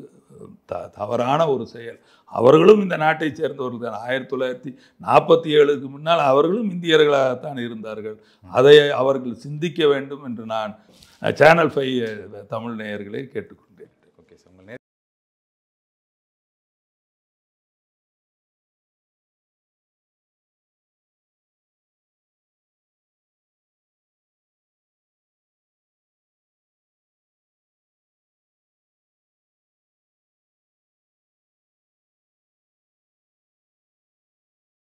தவறான ஒரு செயல். அவர்களும் இந்த நாட்டை சேர்ந்தவர்கள் தான். 1947க்கு முன்னால் அவர்களும் இந்தியர்களாகத்தான் இருந்தார்கள். அதை அவர்கள் சிந்திக்க வேண்டும் என்று நான் சேனல் 5 தமிழ் நேயர்களை கேட்டுக்கொள்கிறேன்.